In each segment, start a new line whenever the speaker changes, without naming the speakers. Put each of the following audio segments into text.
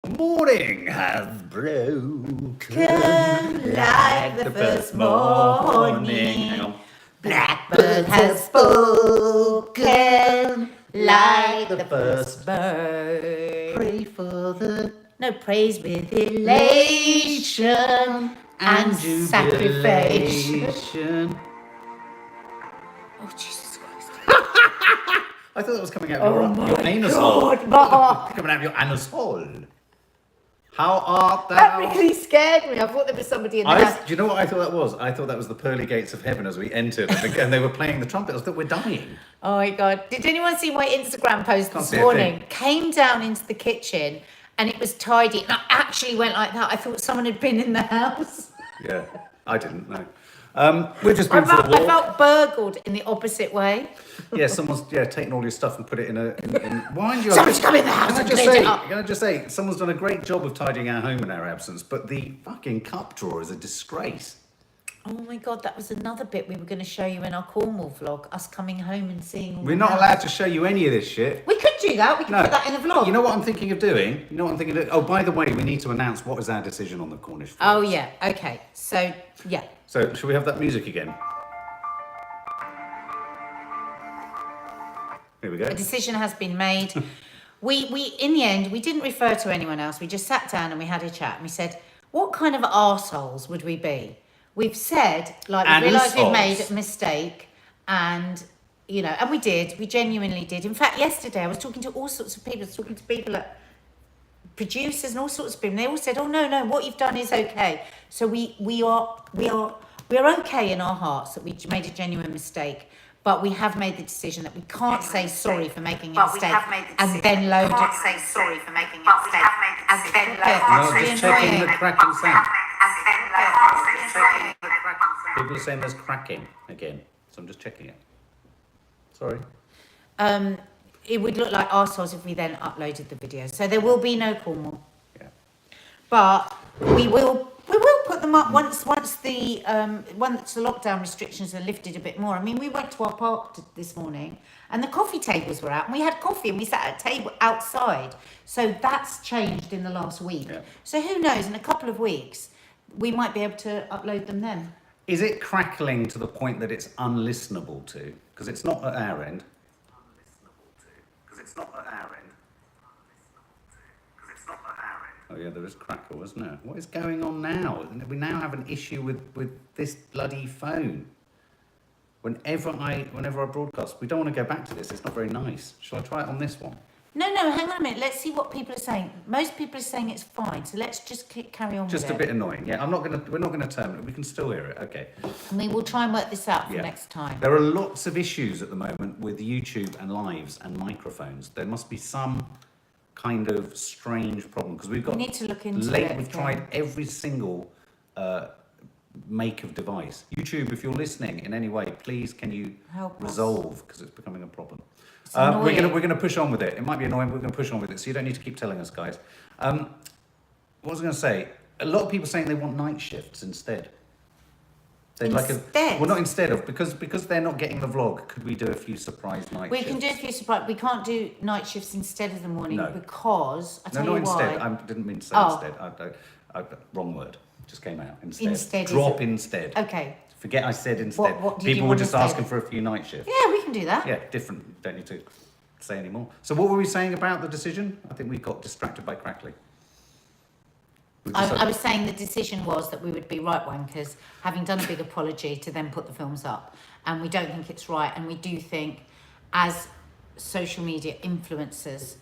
Morning has broken
like the first morning.
Hang on.
Blackbird has spoken like the first bird.
Pray for the
No, praise with elation and sacrifice.
jubilation.
Oh, Jesus Christ.
I thought that was coming out of your anus hole. Coming out of your anus hole. How art thou?
That really scared me. I thought there was somebody in the house.
Do you know what I thought that was? I thought that was the pearly gates of heaven as we entered, and they were playing the trumpet. I thought we're dying.
Oh my God. Did anyone see my Instagram post
Can't
this
see a
morning?
thing.
Came down into the kitchen and it was tidy. And I actually went like that. I thought someone had been in the house.
Yeah, I didn't know. We've just been for a
I
walk.
felt burgled in the opposite way.
Yeah, someone's taken all your stuff and put it in mind you,
Someone's come in the house and cleaned it up.
Can I just say, someone's done a great job of tidying our home in our absence, but the fucking cup drawer is a disgrace.
Oh my God, that was another bit we were going to show you in our Cornwall vlog, us coming home and seeing all
We're
the
not
house.
allowed to show you any of this shit.
We could do that. We could put that in a vlog.
You know what I'm thinking of doing? Oh, by the way, we need to announce what is our decision on the Cornish vlogs.
Oh yeah, okay. So, yeah.
So, should we have that music again? Here we go.
A decision has been made. we in the end, we didn't refer to anyone else. We just sat down and we had a chat and we said, what kind of arseholes would we be? We've said, like, we realised we've made a mistake and, you know, and we did. We genuinely did. In fact, yesterday I was talking to all sorts of people. I was talking to people at producers and all sorts of people. And they all said, oh, no, what you've done is okay. So we are okay in our hearts that we made a genuine mistake. But we have made the decision that we can't say sorry for making a mistake and then load it.
Can't say sorry for making a mistake and then load
No, just checking the cracking sound. People are saying there's cracking again, so I'm just checking it. Sorry.
It would look like arseholes if we then uploaded the video. So there will be no Cornwall.
Yeah.
But we will put them up once the lockdown restrictions are lifted a bit more. I mean, we went to our park this morning and the coffee tables were out and we had coffee and we sat at a table outside. So that's changed in the last week.
Yeah.
So who knows, in a couple of weeks, we might be able to upload them then.
Is it crackling to the point that it's unlistenable to? Because it's not at our end. Oh yeah, there is crackle, isn't there? What is going on now? We now have an issue with this bloody phone. Whenever I broadcast, we don't want to go back to this. It's not very nice. Shall I try it on this one?
No, hang on a minute. Let's see what people are saying. Most people are saying it's fine, so let's just carry on
Just
with
a
it.
bit annoying. Yeah, we're not gonna terminate. We can still hear it. Okay.
And we will try and work this out for
Yeah.
next time.
There are lots of issues at the moment with YouTube and lives and microphones. There must be some kind of strange problem because we've got.
We need to look into it.
We've tried every single make of device. YouTube, if you're listening in any way, please can you
Help us.
resolve because it's becoming a problem.
It's
We're gonna push on with it. It might be annoying, but we're gonna push on with it. So you don't need to keep telling us, guys. What was I gonna say? A lot of people saying they want night shifts instead. They'd
Instead?
Well, not instead of because they're not getting the vlog. Could we do a few surprise night
We
shifts?
can do a few surprise. We can't do night shifts instead of the morning
No.
because I tell
No,
you
not
why.
instead. I didn't mean to say
Oh.
instead. Wrong word. Just came out. Instead.
Instead is
Drop
a-
instead.
Okay.
Forget I said instead.
What did you
People were
want to
just
say
asking
then?
for a few night shifts.
Yeah, we can do that.
Yeah, different. Don't need to say any more. So what were we saying about the decision? I think we got distracted by crackling.
I was saying the decision was that we would be right wankers, having done a big apology to then put the films up. And we don't think it's right. And we do think, as social media influencers,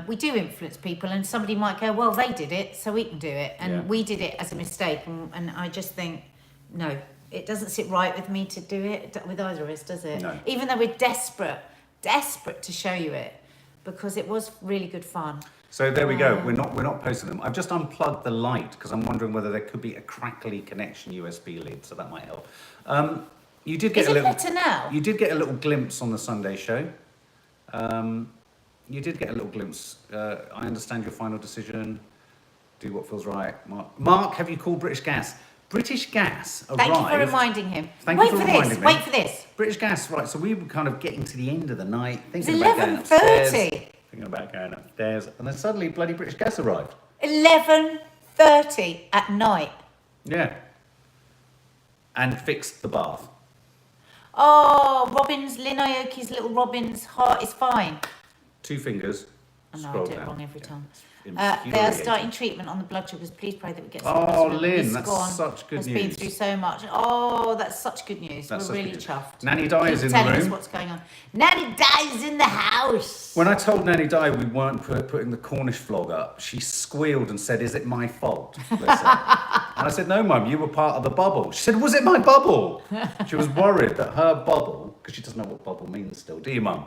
we do influence people. And somebody might go, well, they did it, so we can do it. And
Yeah.
we did it as a mistake. And I just think, no, it doesn't sit right with me to do it with either of us, does it?
No.
Even though we're desperate to show you it, because it was really good fun.
So there we go. We're not posting them. I've just unplugged the light because I'm wondering whether there could be a crackly connection USB lead, so that might help. You did get
Is it better now?
You did get a little glimpse on the Sunday show. You did get a little glimpse. I understand your final decision. Do what feels right, Mark. Mark, have you called British Gas? British Gas arrived.
Thank you for reminding him.
Thank
Wait
you for
for
reminding
this.
me.
Wait for this.
British Gas, right? So we were kind of getting to the end of the night,
It's
thinking about going upstairs.
11:30.
Thinking about going upstairs, and then suddenly bloody British Gas arrived.
11:30 at night.
Yeah. And fixed the bath.
Oh, Lynn Aoki's little Robin's heart is fine.
2 fingers.
I know, I
Scroll
do it
down.
wrong every time. They are
Infuriating.
starting treatment on the blood sugars. Please pray that we get some
Oh,
rest.
Lynn,
Miss
that's
Gone
such good
has
news.
been through so much. Oh, that's such good news.
That's
We're
such
really
good news.
chuffed.
Nanny Di is
Keep
in the
telling us
room.
what's going on. Nanny Di's in the house.
When I told Nanny Di we weren't putting the Cornish vlog up, she squealed and said, "Is it my fault?" Bless her. And I said, "No, Mum, you were part of the bubble." She said, "Was it my bubble?" She was worried that her bubble, because she doesn't know what bubble means still, do you, Mum?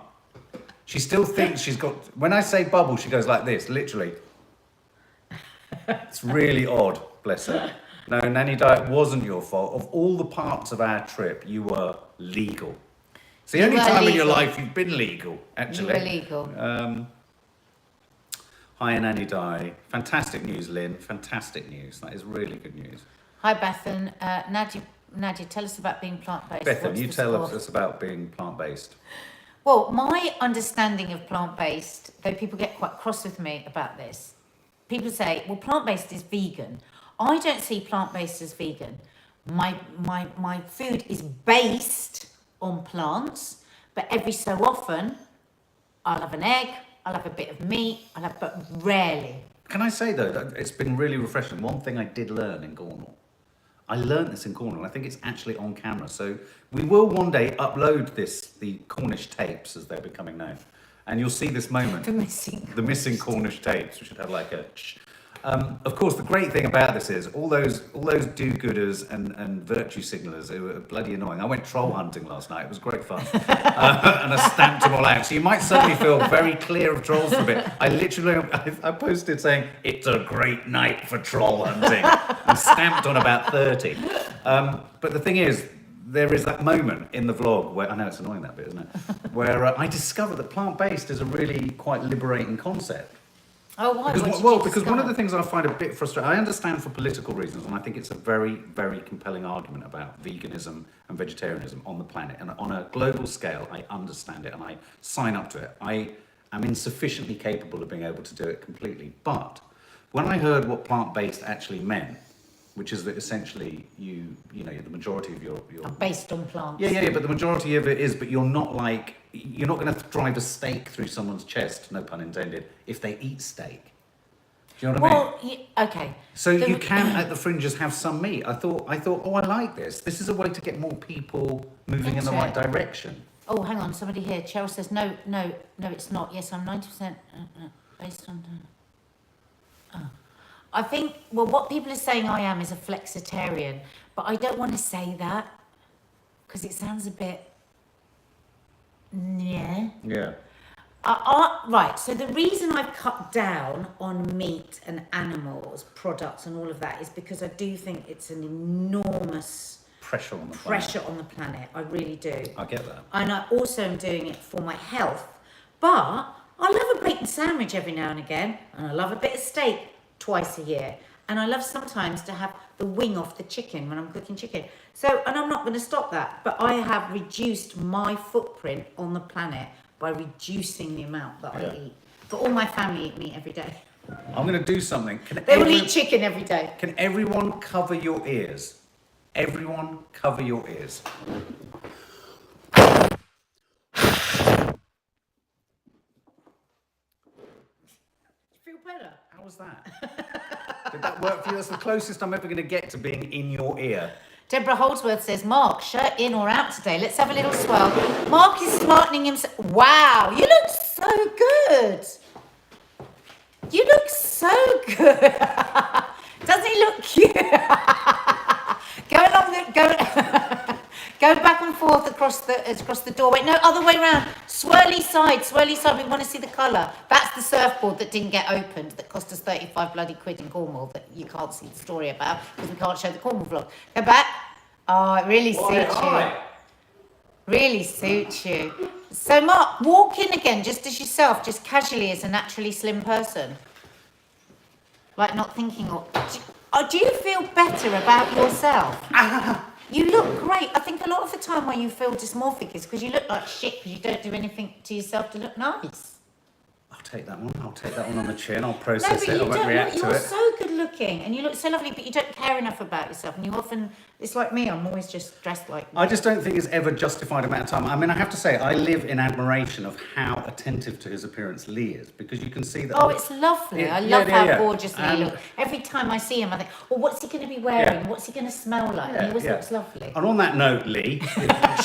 She still thinks she's got, when I say bubble, she goes like this, literally. It's really odd, bless her. No, Nanny Di, it wasn't your fault. Of all the parts of our trip, you were legal. It's the only time in your life you've been legal, actually.
You were legal.
Hi, Nanny Di. Fantastic news, Lynn. Fantastic news. That is really good news.
Hi, Bethan. Nadia, tell us about being plant-based.
Bethan,
What's
you
the
tell
score?
us about being plant-based.
Well, my understanding of plant-based, though people get quite cross with me about this, people say, well, plant-based is vegan. I don't see plant-based as vegan. My food is based on plants, but every so often, I'll have an egg, I'll have a bit of meat, but rarely.
Can I say, though, that it's been really refreshing. One thing I did learn in Cornwall. I learned this in Cornwall. I think it's actually on camera. So we will one day upload the Cornish tapes, as they're becoming known. And you'll see this moment.
The missing
Cornish tapes. We should have like a... of course, the great thing about this is all those do-gooders and virtue signalers who were bloody annoying. I went troll hunting last night. It was great fun. And I stamped them all out. So you might suddenly feel very clear of trolls for a bit. I literally, I posted saying, "It's a great night for troll hunting," and stamped on about 30. But the thing is, there is that moment in the vlog where, I know it's annoying that bit, isn't it? Where I discovered that plant-based is a really quite liberating concept.
Oh, why?
Because one of the things I find a bit frustrating, I understand for political reasons, and I think it's a very, very compelling argument about veganism and vegetarianism on the planet. And on a global scale, I understand it and I sign up to it. I am insufficiently capable of being able to do it completely. But when I heard what plant-based actually meant, which is that essentially you know, the majority of your
based on plants.
Yeah, but the majority of it is, but you're not going to drive a stake through someone's chest, no pun intended, if they eat steak. Do you know what I mean?
Okay.
So you can, at the fringes, have some meat. I thought, oh, I like this. This is a way to get more people moving in the right direction.
Oh, hang on, somebody here. Cheryl says, no, it's not. Yes, I'm 90% based on... I think, well, what people are saying I am is a flexitarian, but I don't want to say that because it sounds a bit... Yeah.
Yeah.
Right, so the reason I've cut down on meat and animals, products and all of that is because I do think it's an enormous
Pressure on the
planet. I really do.
I get that.
And I also am doing it for my health. But I love a bacon sandwich every now and again, and I love a bit of steak twice a year. And I love sometimes to have the wing off the chicken when I'm cooking chicken. So, and I'm not going to stop that, but I have reduced my footprint on the planet by reducing the amount that I eat. But all my family eat meat every day.
I'm going to do something.
They will eat chicken every day.
Can everyone cover your ears? Everyone cover your ears.
Feel better?
How was that? Did that work for you? That's the closest I'm ever going to get to being in your ear.
Deborah Holdsworth says, Mark, shirt in or out today? Let's have a little swirl. Mark is smartening himself. Wow, you look so good. You look so good. Doesn't he look cute? Go back and forth across the doorway. No, other way around. Swirly side. We want to see the colour. That's the surfboard that didn't get opened that cost us 35 bloody quid in Cornwall that you can't see the story about because we can't show the Cornwall vlog. Go back. Oh, it really suits you. Really suits you. So, Mark, walk in again just as yourself, just casually as a naturally slim person. Like not thinking, do you feel better about yourself? You look great. I think a lot of the time when you feel dysmorphic is because you look like shit because you don't do anything to yourself to look nice.
I take that one. I'll take that one on the chin. I'll
No,
process
but
it. I
you
won't react
don't.
to
You're
it.
so good looking, and you look so lovely, but you don't care enough about yourself, and you often. It's like me. I'm always just dressed like.
I just don't think it's ever justified amount of time. I mean, I have to say, I live in admiration of how attentive to his appearance Lee is, because you can see that.
Oh, it's lovely.
Yeah,
I love
yeah,
how
yeah.
gorgeous he
And-
looks. Every time I see him, I think, well, what's he going to be wearing?
Yeah.
What's he going to smell like?
Yeah,
And he always
yeah.
looks lovely.
And on that note, Lee,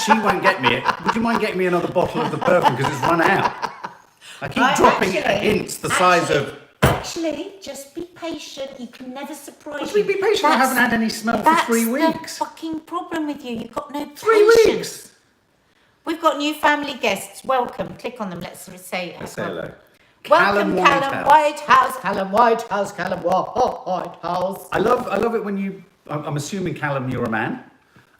she won't get me it. Would you mind getting me another bottle of the perfume because it's run out? I keep dropping hints the size of.
Actually, just be patient. You can never surprise
What do you mean be patient? I haven't had any smell for 3 weeks.
That's the fucking problem with you. You've got no
3
patience.
weeks.
We've got new family guests. Welcome. Click on them. Let's say
hello.
Welcome,
Callum
Whitehouse. Callum Whitehouse. Callum Whitehouse.
I love it when you. I'm assuming Callum, you're a man.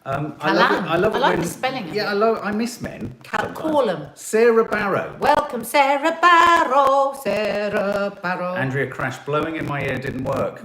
I love it
I like
when,
the spelling of
Yeah,
it.
I miss men. sometimes.
Call 'em.
Sarah Barrow.
Welcome, Sarah Barrow. Sarah Barrow.
Andrea Crash blowing in my ear didn't work.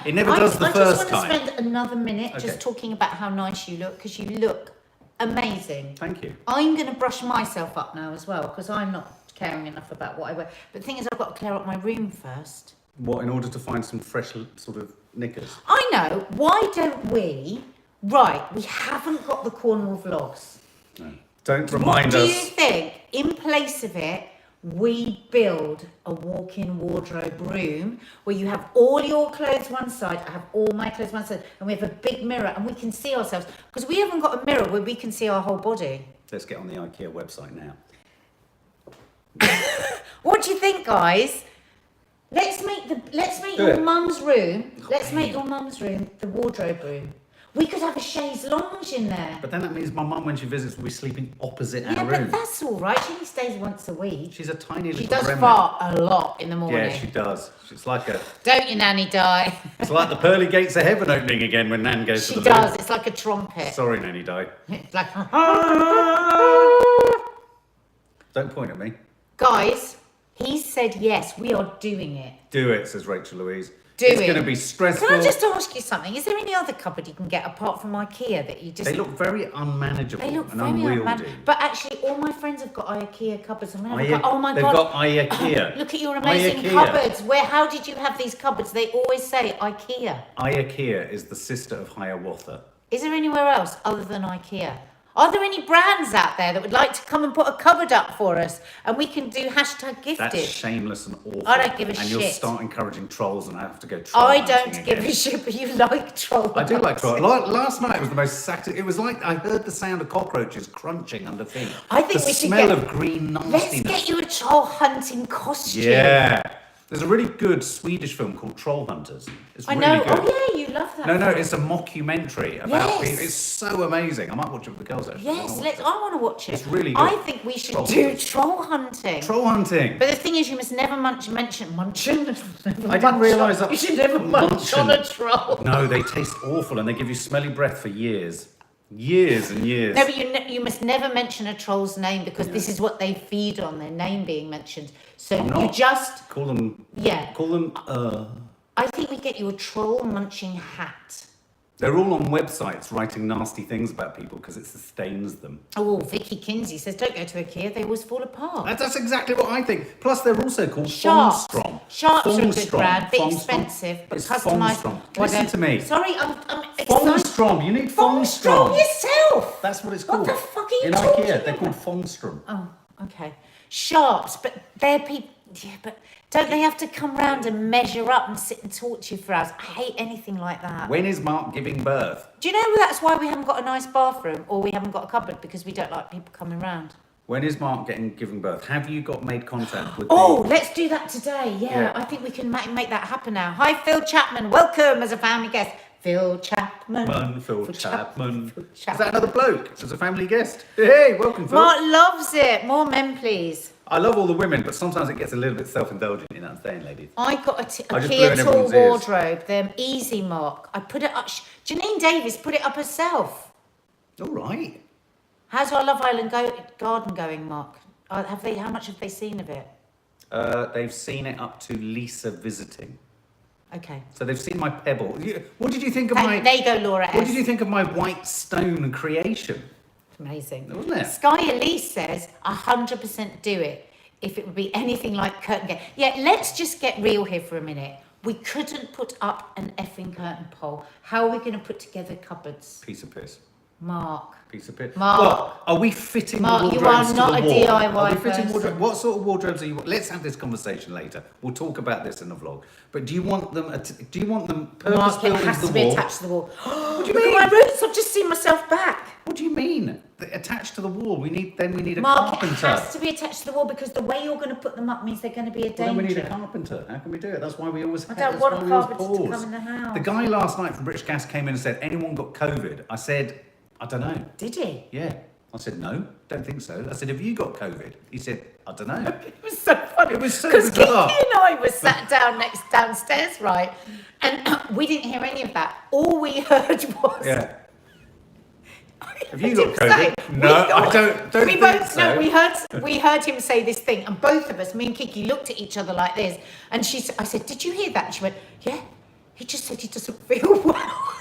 It never does the first
I just
time.
want to spend another minute
Okay.
just talking about how nice you look, because you look amazing.
Thank you.
I'm going to brush myself up now as well, because I'm not caring enough about what I wear. But the thing is, I've got to clear up my room first.
What, in order to find some fresh sort of knickers?
I know. Why don't we? Right, we haven't got the Cornwall vlogs.
No. Don't
What
remind
do you
us.
think? In place of it, we build a walk-in wardrobe room where you have all your clothes one side, I have all my clothes one side, and we have a big mirror and we can see ourselves. Because we haven't got a mirror where we can see our whole body.
Let's get on the IKEA website now.
What do you think, guys? Let's make
Do
your
it.
mum's room. Let's
Okay.
make your mum's room the wardrobe room. We could have a chaise lounge in there.
But then that means my mum, when she visits, will be sleeping opposite
Yeah,
our
but
room.
that's all right. She only stays once a week.
She's a tiny little
She does
gremlin.
fart a lot in the morning.
Yeah, she does. She's like
Don't you, Nanny, die?
it's like the pearly gates of heaven opening again when Nan goes
She
to the
does.
loo.
It's like a trumpet.
Sorry, Nanny Di.
It's like,
Don't point at me.
guys, he said yes. We are doing it.
Do it, says Rachel Louise.
Do
it's
it.
going to be stressful.
Can I just ask you something? Is there any other cupboard you can get apart from IKEA that you just?
They look very unmanageable
They look
and
very
unwieldy.
unmanageable. But actually, all my friends have got IKEA cupboards. I'm
They've
like, oh my god!
got IKEA.
Look at your amazing
IKEA.
cupboards. How did you have these cupboards? They always say IKEA.
IKEA is the sister of Hiawatha.
Is there anywhere else other than IKEA? Are there any brands out there that would like to come and put a cupboard up for us, and we can do hashtag gifted?
That's shameless and awful.
I don't give a
and
shit.
you'll start encouraging trolls, and I have to go troll
I
hunting
don't give
again.
a shit, but you like troll.
I do like
hunting.
troll. Last night was the most it was like I heard the sound of cockroaches crunching under feet.
I think
the
we should
smell
get-
of green
Let's
nastiness.
get you a troll hunting costume.
Yeah. There's a really good Swedish film called Troll Hunters. It's
I
really
know.
good.
Oh yeah, you love that.
No, it's a mockumentary about
Yes.
people. It's so amazing. I might watch it with the girls actually.
Yes, I want to watch it.
It's really good.
I think we should
Troll
do
hunters.
troll hunting.
Troll hunting.
But the thing is, you must never mention.
I didn't realise that.
You should never munch on a
Munchin'.
troll.
No, they taste awful and they give you smelly breath for years. Years and years.
No, but you must never mention a troll's name, because this is what they feed on, their name being mentioned. So
I'm
you
not.
just,
Call them.
yeah.
Call them.
I think we get you a troll munching hat.
They're all on websites writing nasty things about people because it sustains them.
Oh, Vicky Kinsey says, don't go to IKEA, they always fall apart.
That's exactly what I think. Plus, they're also called
Sharps.
Fongstrom.
Sharps are a good
Fongstrom.
brand, bit
Fongstrom.
expensive, but
It's
customised.
Fongstrom.
Well,
Listen to me.
Sorry, I'm excited.
Fongstrom. You need
Fongstrom
Fongstrom.
yourself.
That's what it's
What
called.
the fuck are you
In
talking
IKEA, they're
about?
called Fongstrom.
Oh, okay. Sharps, but they're people. Yeah, but don't they have to come round and measure up and sit and talk to you for hours? I hate anything like that.
When is Mark giving birth?
Do you know that's why we haven't got a nice bathroom, or we haven't got a cupboard, because we don't like people coming round?
When is Mark giving birth? Have you got made contact with
Oh,
the...
let's do that today. Yeah,
Yeah.
I think we can make that happen now. Hi, Phil Chapman. Welcome as a family guest. Phil Chapman.
Phil Chapman.
Phil
Is that another bloke? As a family guest? Hey, welcome, Phil.
Mark loves it. More men, please.
I love all the women, but sometimes it gets a little bit self-indulgent, you know what I'm saying, ladies?
I got a
I just blew
Kia
in
tall
everyone's ears.
wardrobe. They're easy, Mark. I put it up. Janine Davis put it up herself.
All right.
How's our Love Island garden going, Mark? How much have they seen of it?
They've seen it up to Lisa visiting.
Okay.
So they've seen my pebble. What did you think of my...
There you go, Laura S.
What did you think of my white stone creation?
Amazing.
Wasn't it?
Sky Elise says 100% do it. if it would be anything like curtain game. Yeah, let's just get real here for a minute. We couldn't put up an effing curtain pole. How are we going to put together cupboards?
Piece of piss.
Mark.
Piece of piss.
Mark.
What? Are we fitting
Mark,
the
you
wardrobes
are not
to the
a
wall?
DIY
Are we fitting
person.
what sort of wardrobes are you? Let's have this conversation later. We'll talk about this in the vlog. But do you want them? Do you want them purpose
Mark, it
built
has
into
to
the
be
wall?
attached to the wall.
What do you
Look
mean?
at my roots. I've just seen myself back.
What do you mean? Attached to the wall. We need a
Mark, it
carpenter.
has to be attached to the wall because the way you're going to put them up means they're going to be a danger.
Well, then we need a carpenter. How can we do it? That's why we always.
I don't want a carpenter to come in the house.
The guy last night from British Gas came in and said, "Anyone got COVID?" I said, "I don't know."
Did he?
Yeah. I said, "No, don't think so." I said, "Have you got COVID?" He said, "I don't know."
It was so funny.
It was so
Because Kiki
bizarre.
and I were sat downstairs, right? And we didn't hear any of that. All we heard was...
Yeah. Have you
I
got
didn't
COVID?
say.
No, I don't
We
think
both
so.
no, we heard him say this thing, and both of us, me and Kiki, looked at each other like this. And I said, "Did you hear that?" And she went, "Yeah. He just said he doesn't feel well."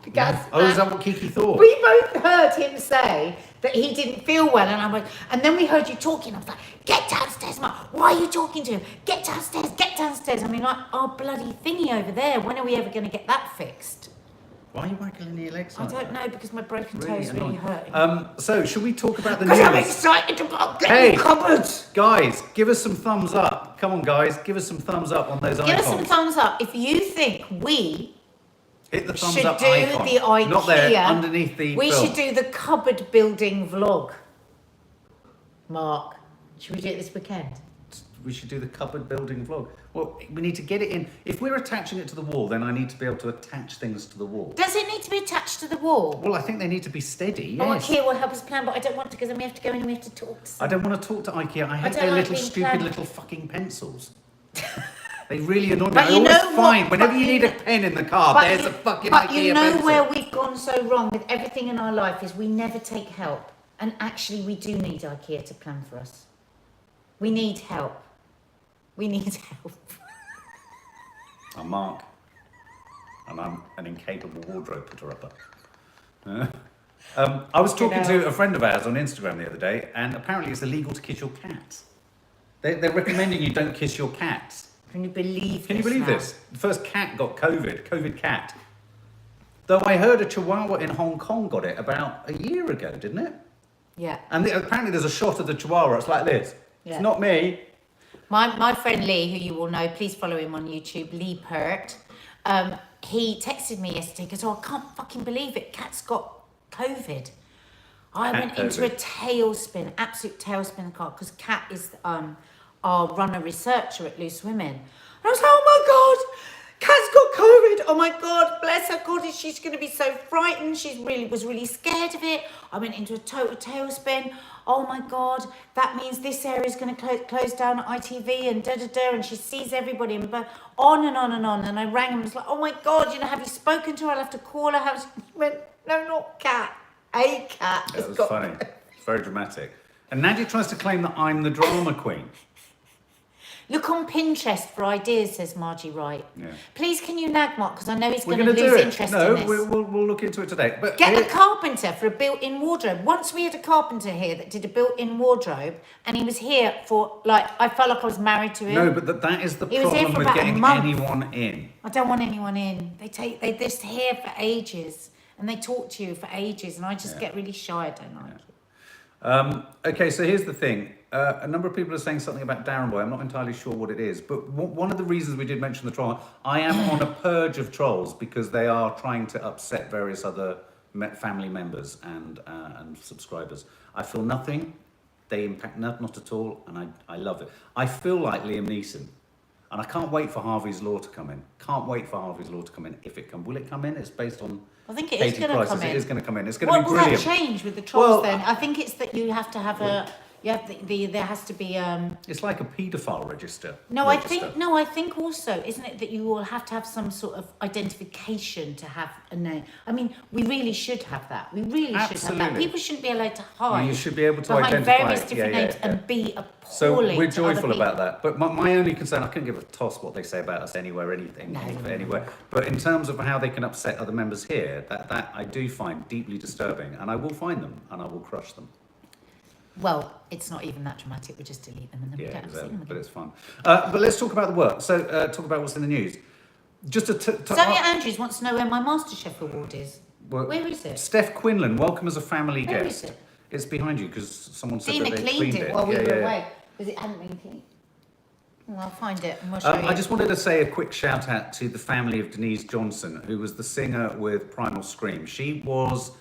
Because
Oh, is that what Kiki thought?
we both heard him say that he didn't feel well, and I went, and then we heard you talking. I was like, "Get downstairs, Mum. Why are you talking to him? Get downstairs, get downstairs." I mean, like, our bloody thingy over there. When are we ever going to get that fixed?
Why are you waggling your legs?
I
like
don't
that?
know, because my broken
Really
toes really
annoying.
hurting.
So, should we talk about the
Because I'm
news?
excited about getting
Hey,
cupboards.
guys, give us some thumbs up. Come on, guys, give us some thumbs up on those
Give
icons.
us some thumbs up if you think we
Hit the thumbs
should
up
do
icon.
the IKEA.
Not there, underneath the
We
film.
should do the cupboard building vlog. Mark, should we do it this weekend?
We should do the cupboard building vlog. Well, we need to get it in. If we're attaching it to the wall, then I need to be able to attach things to the wall.
Does it need to be attached to the wall?
Well, I think they need to be steady,
Oh,
yes.
IKEA will help us plan, but I don't want to because then we have to go in and we have to talk to
I
someone.
don't want to talk to IKEA. I hate
don't
their
like
little
being
stupid
planned.
little fucking pencils. They really annoy me.
But
I
you
always
know what?
find whenever
But
you
you
need a
know-
pen in the car,
But
there's
you-
a fucking
But
IKEA
you know
pencil.
where we've gone so wrong with everything in our life is we never take help. And actually we do need IKEA to plan for us. We need help. We need help.
I'm Mark, and I'm an incapable wardrobe putter-upper. I was talking to a friend of ours on Instagram the other day, and apparently it's illegal to kiss your cats. They're recommending you don't kiss your cats.
Can you believe
Can you
this
believe
now?
this? The first cat got COVID cat. Though I heard a Chihuahua in Hong Kong got it about a year ago, didn't it?
Yeah.
And apparently there's a shot of the Chihuahua, it's like this.
Yeah.
It's not me.
My friend Lee, who you will know, please follow him on YouTube, Lee Pert. He texted me yesterday because, "Oh, I can't fucking believe it. Cat's got COVID." I
Cat
went into a
COVID.
tailspin, absolute tailspin because Cat is our runner researcher at Loose Women. And I was like, "Oh my God, Cat's got COVID. Oh my God, bless her. God, she's going to be so frightened. She was really scared of it." I went into a total tailspin. Oh my God, that means this area is going to close down at ITV and da-da-da, and she sees everybody and on and on and on. And I rang him and was like, "Oh my God, have you spoken to her? I'll have to call her." He went, "No, not Cat. A cat."
That was funny. It's very dramatic. And Nadia tries to claim that I'm the drama queen.
Look on Pinterest for ideas, says Margie Wright.
Yeah.
Please, can you nag Mark? Because I know he's
We're
going to
going to
lose
do it.
interest
No,
in this.
we'll look into it today. But
Get
here-
a carpenter for a built-in wardrobe. Once we had a carpenter here that did a built-in wardrobe, and he was here for, I felt like I was married to him.
No, but that is the
He was here
problem
for
with
about a
getting
month.
anyone in.
I don't want anyone in. They're just here for ages, and they talk to you for ages, and I just get really shy, don't I?
Okay, so here's the thing. A number of people are saying something about Darren Boy. I'm not entirely sure what it is, but one of the reasons we did mention the troll, I am on a purge of trolls because they are trying to upset various other family members and subscribers. I feel nothing. They impact not at all, and I love it. I feel like Liam Neeson, and I can't wait for Harvey's Law to come in. Can't wait for Harvey's Law to come in. If it comes, will it come in? It's based on.
I think it is
Katie
going to
Price's.
come in.
It is going to come in. It's going to
What
be
will
brilliant.
that change with the trolls
Well,
then? I think it's that you have to have a. You have there has to be.
It's like a paedophile register.
No, I think also, isn't it that you will have to have some sort of identification to have a name? I mean, we really should have that. We really should have that.
Absolutely.
People shouldn't be allowed to hide.
You should be able to
behind
identify
various
it.
different
Yeah,
names
yeah.
and be
So
appalling.
we're
to other
joyful
people.
about that. But my only concern, I couldn't give a toss what they say about us anywhere, anywhere. But in terms of how they can upset other members here, that I do find deeply disturbing, and I will find them and I will crush them.
Well, it's not even that dramatic. We just delete them and then we
Yeah,
don't have to see
exactly.
them
But
again.
it's fun. But let's talk about the work. So talk about what's in the news. Just to
Sonia Andrews wants to know where my MasterChef award is.
well,
Where is it?
Steph Quinlan, welcome as a family
Where
guest.
is it?
It's behind you because someone said
Dina
that they
cleaned it while we
Yeah,
were
yeah, yeah.
away because it hadn't been cleaned. Well, I'll find it and we'll show you.
I just wanted to say a quick shout out to the family of Denise Johnson, who was the singer with Primal Scream. She was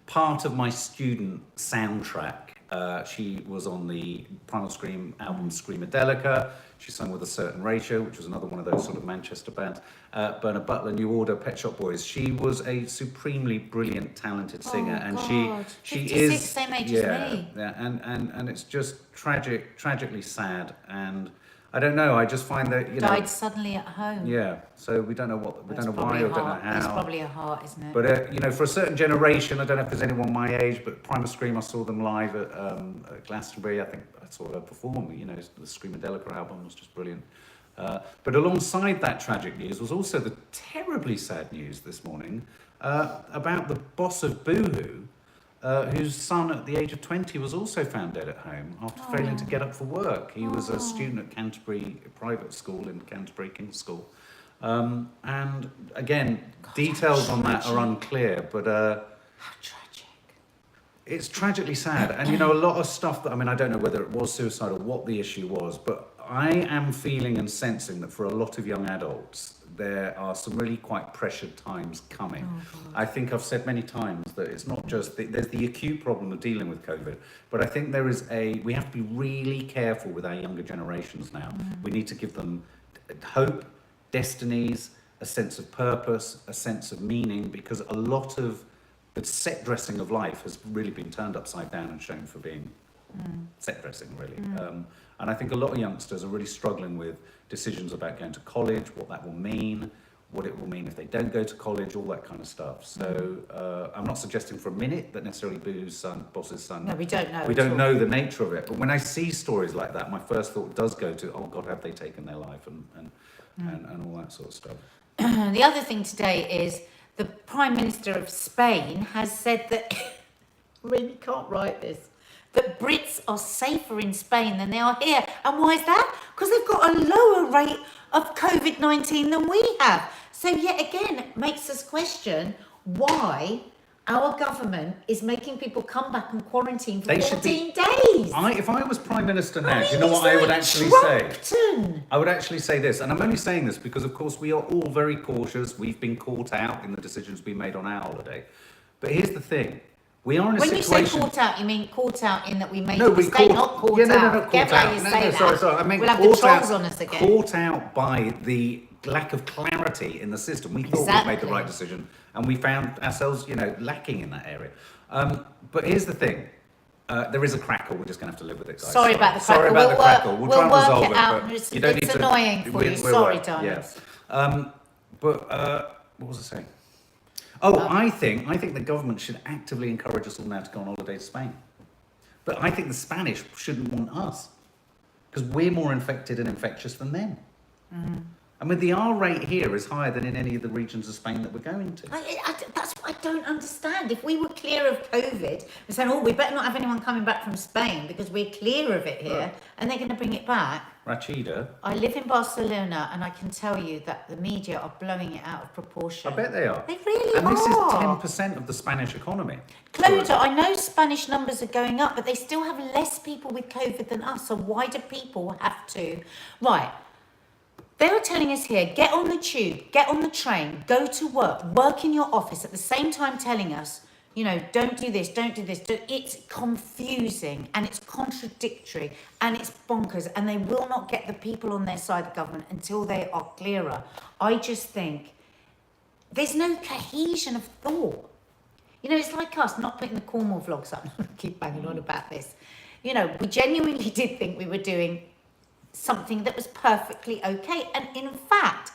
part of my student soundtrack. She was on the Primal Scream album Screamadelica. She sang with A Certain Ratio, which was another one of those sort of Manchester bands. Bernard Butler, New Order, Pet Shop Boys. She was a supremely brilliant, talented singer, and
God.
she
56,
is
same age as me.
Yeah, and it's just tragically sad, and I don't know. I just find that
Died suddenly at home.
Yeah, so we don't know what we
That's
don't know
probably
why
a
or don't know
heart.
how.
It's probably a heart, isn't it?
But for a certain generation, I don't know if there's anyone my age, but Primal Scream, I saw them live at Glastonbury. I think I saw her perform. The Screamadelica album was just brilliant. But alongside that tragic news was also the terribly sad news this morning about the boss of Boohoo, whose son at the age of 20 was also found dead at home after failing to get up for work. He was a student at Canterbury private school in Canterbury King's School. And again, details on that are unclear, but
How tragic.
it's tragically sad. And a lot of stuff that, I don't know whether it was suicide or what the issue was, but I am feeling and sensing that for a lot of young adults, there are some really quite pressured times coming. I think I've said many times that it's not just, there's the acute problem of dealing with COVID, but I think we have to be really careful with our younger generations now. We need to give them hope, destinies, a sense of purpose, a sense of meaning, because a lot of the set dressing of life has really been turned upside down and shown for being set dressing, really. And I think a lot of youngsters are really struggling with decisions about going to college, what that will mean, what it will mean if they don't go to college, all that kind of stuff. So I'm not suggesting for a minute that necessarily Boo's son, boss's son.
No, we don't know.
We don't know the nature of it. But when I see stories like that, my first thought does go to, oh God, have they taken their life and all that sort of stuff.
The other thing today is the Prime Minister of Spain has said that, really can't write this, that Brits are safer in Spain than they are here. And why is that? Because they've got a lower rate of COVID-19 than we have. So yet again, it makes us question why our government is making people come back and quarantine for 14 days.
If I was Prime Minister now, do you know what I would actually say? I would actually say this, and I'm only saying this because, of course, we are all very cautious. We've been caught out in the decisions we made on our holiday. But here's the thing. We are in a situation...
When you say caught out, you mean caught out in that we made a mistake, not caught out.
Careful
how you say that.
Sorry. I mean,
we'll have the trolls on us again.
Caught out by the lack of clarity in the system. We thought we'd made the right decision, and we found ourselves, lacking in that area. But here's the thing. There is a crackle. We're just going to have to live with it, guys.
Sorry about the crackle.
Sorry about the crackle. We'll try and resolve it.
Out.
But
It's
you don't need to,
annoying for you. Sorry, darlings.
Yeah. What was I saying? I think the government should actively encourage us all now to go on holiday to Spain. But I think the Spanish shouldn't want us because we're more infected and infectious than them. The R rate here is higher than in any of the regions of Spain that we're going to.
That's what I don't understand. If we were clear of COVID, we're saying, we better not have anyone coming back from Spain because we're clear of it here, and they're going to bring it back.
Rachida.
I live in Barcelona, and I can tell you that the media are blowing it out of proportion.
I bet they are.
They really
are. And this is 10% of the Spanish economy.
Clodagh, I know Spanish numbers are going up, but they still have less people with COVID than us. So why do people have to? Right. They are telling us here, get on the tube, get on the train, go to work in your office, at the same time telling us, don't do this, don't do this. It's confusing and it's contradictory and it's bonkers, and they will not get the people on their side of the government until they are clearer. I just think there's no cohesion of thought. It's like us not putting the Cornwall vlogs up. I keep banging on about this. We genuinely did think we were doing something that was perfectly okay, and in fact,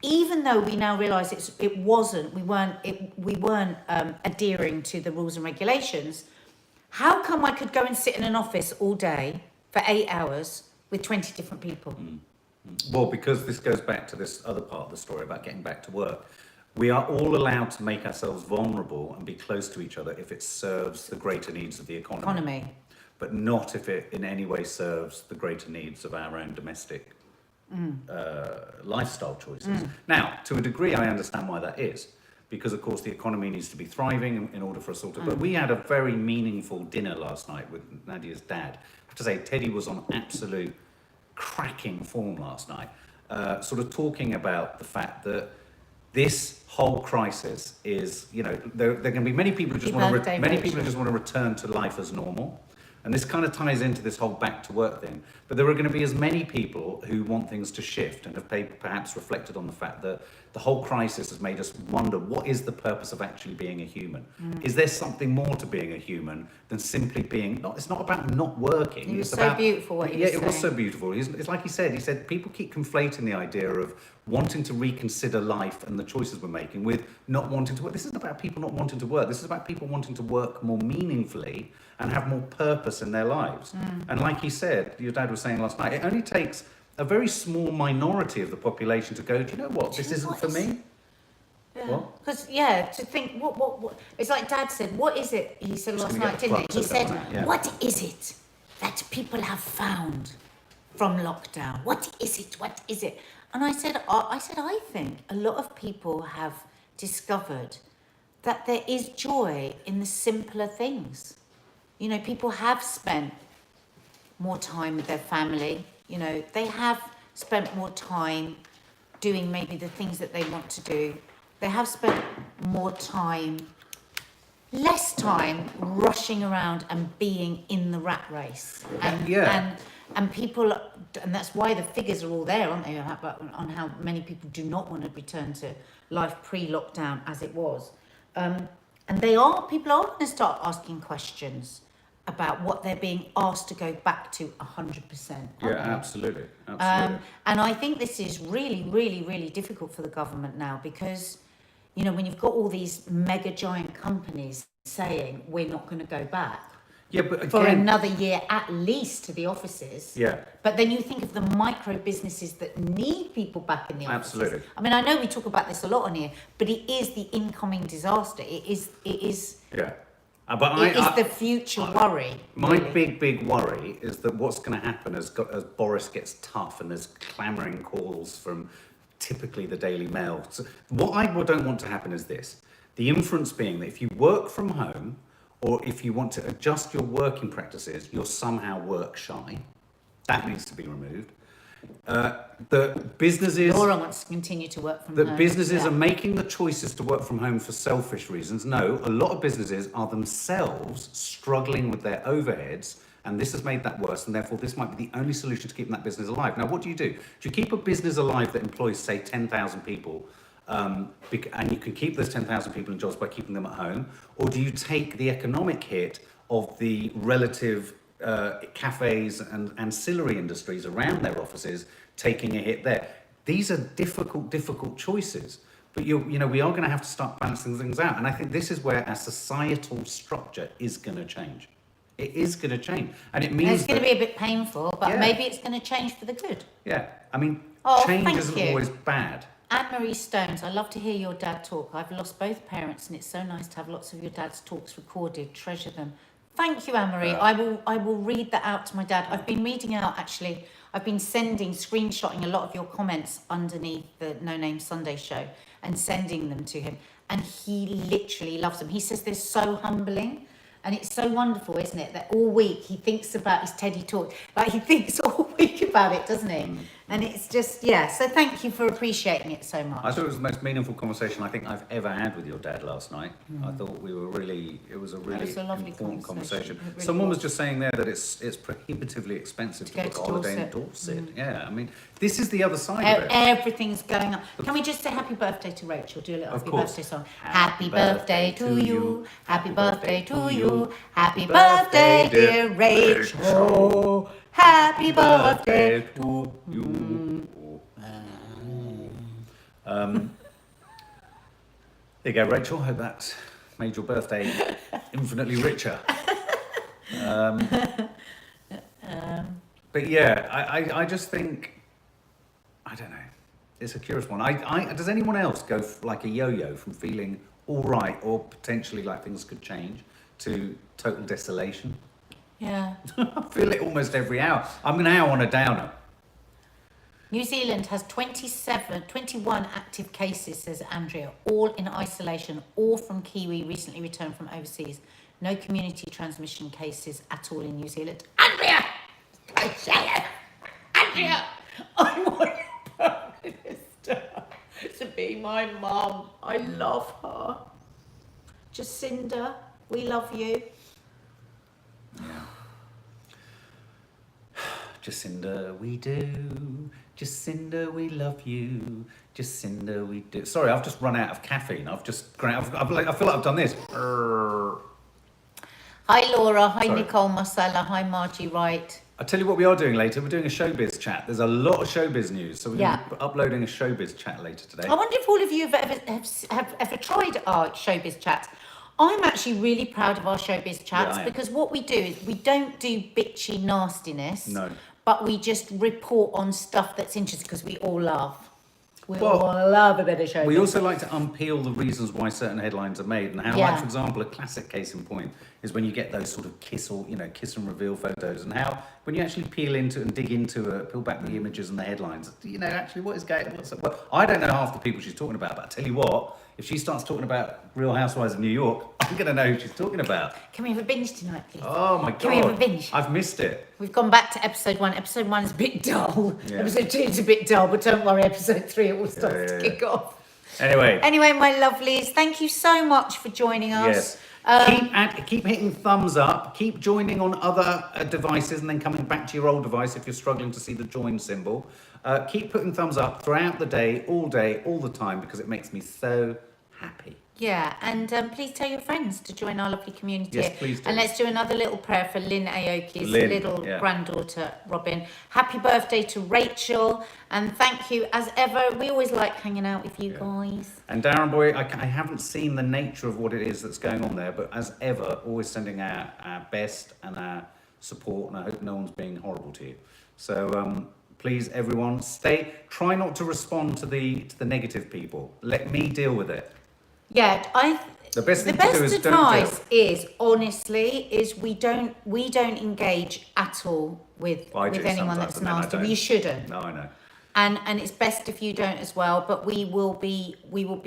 even though we now realise we weren't adhering to the rules and regulations. How come I could go and sit in an office all day for 8 hours with 20 different people?
Well, because this goes back to this other part of the story about getting back to work. We are all allowed to make ourselves vulnerable and be close to each other if it serves the greater needs of the economy. but not if it in any way serves the greater needs of our own domestic lifestyle choices. Now, to a degree, I understand why that is, because of course the economy needs to be thriving in order for us all to. But we had a very meaningful dinner last night with Nadia's dad. I have to say, Teddy was on absolute cracking form last night, sort of talking about the fact that this whole crisis is, there are going to be many people who just want to return to life as normal. And this kind of ties into this whole back to work thing. But there are going to be as many people who want things to shift and have perhaps reflected on the fact that the whole crisis has made us wonder, what is the purpose of actually being a human? Is there something more to being a human than simply being, it's not about not working.
It was so beautiful what he was saying.
Yeah, it was so beautiful. It's like he said people keep conflating the idea of wanting to reconsider life and the choices we're making with not wanting to work. This isn't about people not wanting to work. This is about people wanting to work more meaningfully and have more purpose in their lives. And like he said, your dad was saying last night, it only takes a very small minority of the population to go, do you know what, this isn't for me?
Yeah.
What?
Because, to think, what, it's like Dad said, what is it, he said last night, didn't he? He said, what is it that people have found from lockdown? What is it? And I said, I think a lot of people have discovered that there is joy in the simpler things. People have spent more time with their family. They have spent more time doing maybe the things that they want to do. They have spent less time rushing around and being in the rat race. And people, and that's why the figures are all there, aren't they, on how many people do not want to return to life pre-lockdown as it was. And people are going to start asking questions about what they're being asked to go back to 100%.
Yeah, absolutely.
And I think this is really, really, really difficult for the government now because, when you've got all these mega giant companies saying we're not going to go back
but again,
for another year at least to the offices.
Yeah.
But then you think of the micro businesses that need people back in the offices.
Absolutely.
I mean, I know we talk about this a lot on here, but it is the incoming disaster. It is.
Yeah.
It is the future worry.
My big worry is that what's going to happen as Boris gets tough and there's clamouring calls from typically the Daily Mail. So what I don't want to happen is this. The inference being that if you work from home or if you want to adjust your working practices, you're somehow work shy. That needs to be removed. The businesses...
Laura wants to continue to work from home.
The businesses are making the choices to work from home for selfish reasons. No, a lot of businesses are themselves struggling with their overheads, and this has made that worse, and therefore this might be the only solution to keeping that business alive. Now, what do? Do you keep a business alive that employs, say, 10,000 people, and you can keep those 10,000 people in jobs by keeping them at home, or do you take the economic hit of the relative cafes and ancillary industries around their offices taking a hit there? These are difficult choices, but we are going to have to start balancing things out, and I think this is where our societal structure is going to change. It is going to change, and it means
it's going to be a bit painful, but maybe it's going to change for the good.
Yeah, I mean, change isn't always bad.
Anne-Marie Stones, I love to hear your dad talk. I've lost both parents, and it's so nice to have lots of your dad's talks recorded. Treasure them. Thank you, Anne-Marie. I will read that out to my dad. I've been reading out, actually. I've been screenshotting a lot of your comments underneath the No Name Sunday show and sending them to him. And he literally loves them. He says they're so humbling. And it's so wonderful, isn't it, that all week he thinks about his Teddy talk. Like, he thinks all week about it, doesn't he? And it's just, so thank you for appreciating it so much.
I thought it was the most meaningful conversation I think I've ever had with your dad last night. I thought it was a really important conversation. Really Someone was just saying there that it's prohibitively expensive to book a holiday in Dorset. Yeah, I mean, this is the other side of it.
Everything's going up. Can we just say happy birthday to Rachel? Do a little happy birthday song. Happy birthday to you. Happy birthday to you. Happy birthday, dear Rachel. Happy birthday to you.
There you go, Rachel. Hope that's made your birthday infinitely richer. But yeah, I just think, I don't know. It's a curious one. Does anyone else go like a yo-yo from feeling all right or potentially like things could change to total desolation?
Yeah.
I feel it almost every hour. I'm now on a downer.
New Zealand has 21 active cases, says Andrea, all in isolation, all from Kiwi recently returned from overseas. No community transmission cases at all in New Zealand. Andrea! I say it! Andrea! I want your Prime Minister to be my mum. I love her. Jacinda, we love you.
Yeah. Jacinda, we do. Jacinda, we love you. Jacinda, we do. Sorry, I've just run out of caffeine. I feel like I've done this.
Hi Laura, hi
Sorry.
Nicole Marcella, hi Margie Wright.
I'll tell you what we are doing later. We're doing a Showbiz chat. There's a lot of Showbiz news, so we're
Yeah.
going to be uploading a Showbiz chat later today.
I wonder if all of you have ever tried our Showbiz chats. I'm actually really proud of our Showbiz chats
I am.
because what we do is we don't do bitchy nastiness,
No.
but we just report on stuff that's interesting because we all love. We
Well,
all love a bit of Showbiz.
We also like to unpeel the reasons why certain headlines are made, and how,
Yeah.
like, for example, a classic case in point is when you get those sort of kiss and reveal photos, and how when you actually peel back the images and the headlines, actually what is going on? Well, I don't know half the people she's talking about, but I tell you what, if she starts talking about Real Housewives of New York, I'm going to know who she's talking about.
Can we have a binge tonight, please?
Oh my God.
Can we have a binge?
I've missed it.
We've gone back to episode 1. Episode 1 is a bit dull.
Yeah.
Episode 2 is a bit dull, but don't worry, episode 3 it will start to kick off.
Anyway.
Anyway, my lovelies, thank you so much for joining us.
Yes. Keep hitting thumbs up. Keep joining on other devices and then coming back to your old device if you're struggling to see the join symbol. Keep putting thumbs up throughout the day, all the time, because it makes me so happy.
Yeah, and please tell your friends to join our lovely community.
Yes, please do.
And let's do another little prayer for Lynn Aoki's
Lynn,
little
yeah.
granddaughter, Robin. Happy birthday to Rachel, and thank you as ever. We always like hanging out with you guys.
And Darren boy, I haven't seen the nature of what it is that's going on there, but as ever, always sending our best and our support, and I hope no one's being horrible to you. So please, everyone, try not to respond to the negative people. Let me deal with it.
Yeah,
The best thing
the
to do
best
is don't
advice is honestly we don't engage at all with
Well, I do
anyone
sometimes,
that's
and then I
nasty.
don't.
You shouldn't.
No, I know.
And it's best if you don't as well, but we will be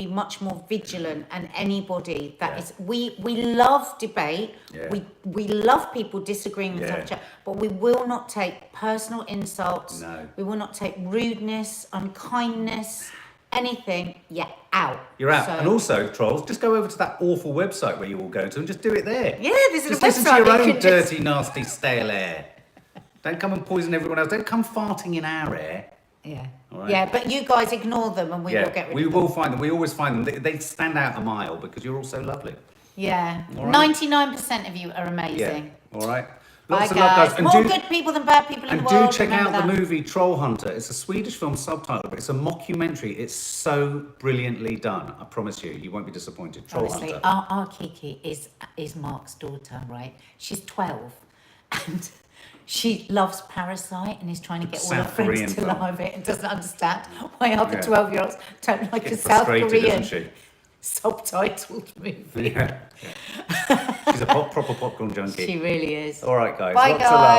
much more vigilant, and anybody that is we love debate.
Yeah.
We love people disagreeing with
Yeah.
each other, but we will not take personal insults.
No.
We will not take rudeness, unkindness, anything. Yeah, out.
You're out.
So-
And also, trolls, just go over to that awful website where you all go to and just do it there.
Yeah, this is
Just
a
listen to
website
your
you
own
can just-
dirty, nasty, stale air. Don't come and poison everyone else. Don't come farting in our air.
Yeah.
All right.
Yeah, but you guys ignore them and we will get rid
we
of them.
will find them. We always find them. They stand out a mile because you're all so lovely.
Yeah.
All right.
99% of you are amazing.
Yeah. All right.
Bye,
Lots of love,
guys.
guys. And
More
do,
good people than bad people in
and
the world.
do check out
remember
the
that.
movie Troll Hunter. It's a Swedish film subtitle, but it's a mockumentary. It's so brilliantly done. I promise you, you won't be disappointed. Troll
Honestly,
Hunter.
our Kiki is Mark's daughter, right? She's 12 and she loves Parasite and is trying to get all her
South
friends
Korean
to
film.
love it and doesn't understand why other
Yeah.
12-year-olds don't like a
Gets
South
frustrated,
Korean
isn't she?
subtitled movie.
Yeah. She's a proper popcorn junkie.
She really is.
All right, guys.
Bye,
Lots of love.
guys.